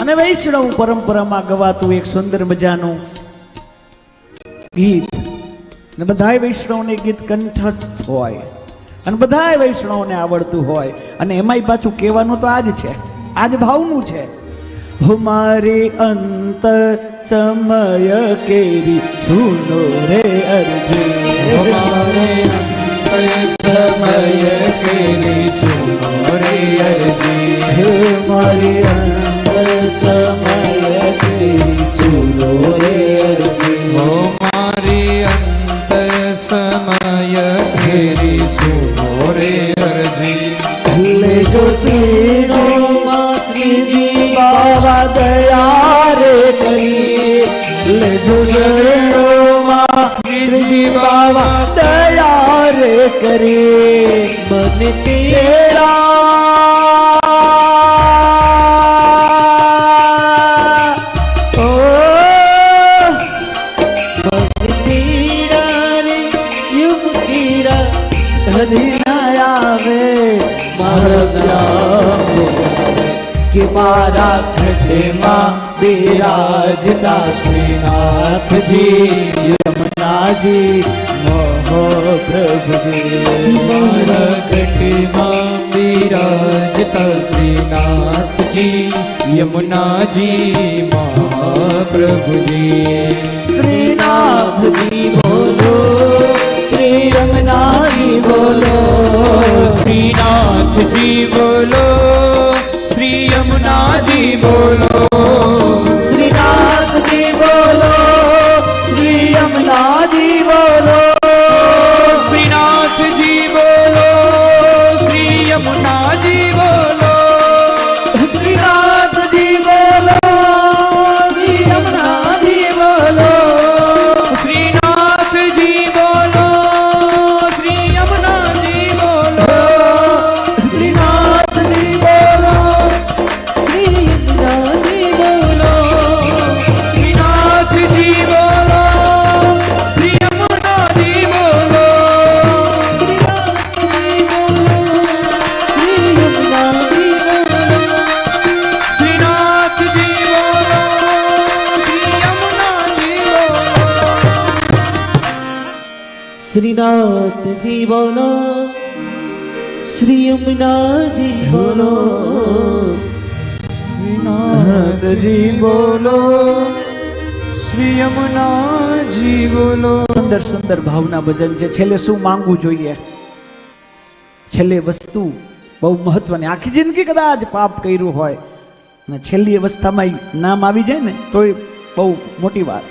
અને વૈષ્ણવ પરંપરામાં ગવાતું એક સુંદર મજાનું ગીત, ને બધાય વૈષ્ણવને ગીત કંઠસ્થ હોય અને બધાય વૈષ્ણવને આવડતું હોય, અને એમાંય પાછું કહેવાનું તો આજ છે, આજ ભાવનું છે. હમારે અંતર સમય કેરી સુનો રે અરજી, हमारे समय के सुनो रे अर्जी, हमारे अंतर समय केरी सुनो रे अरजी, हमारे अंतर समय के सुनो रे अर्जी. ले जो सीधो श्री जी बाबा दया रे करी, ले जो श्री जी बाबा दया रे करे, मन तेरा ओ मन तेरा रे युग तेरा कधी ना आवे मारा श्याम कि मारा घटમાં બિરાજતા શ્રીનાથજી યમુનાજી મહાપ્રભુજી, મારા ઘટમાં બિરાજતા શ્રીનાથજી યમુનાજી મહાપ્રભુજી. શ્રીનાથજી બોલો, શ્રી યમુનાજી બોલો, શ્રીનાથજી બોલો, શ્રી યમુનાજી બોલો, શ્રીનાથજી બોલો, શ્રી યમુનાજી બોલો, શ્રીનાથજી બોલો, શ્રી યમુનાજી બોલો, શ્રીનાથજી બોલો, શ્રી યમુનાજી બોલો, શ્રીનાથજી બોલો, શ્રી યમુનાજી બોલો, શ્રીનાથજી બોલો, શ્રી યમુનાજી બોલો, શ્રીનાથજી બોલો, શ્રી યમુનાજી બોલો, શ્રીનાથજી બોલો, શ્રી યમુનાજી શ્રીનાથજી બોલો, શ્રી યમુનાજી બોલો, શ્રીનાથજી બોલો, શ્રી યમુનાજી બોલો. સુંદર સુંદર ભાવના ભજન છે. છેલ્લે શું માંગવું જોઈએ? છેલ્લે વસ્તુ બહુ મહત્વની. આખી જિંદગી કદાચ પાપ કર્યું હોય અને છેલ્લી અવસ્થામાં નામ આવી જાય ને તો એ બહુ મોટી વાત.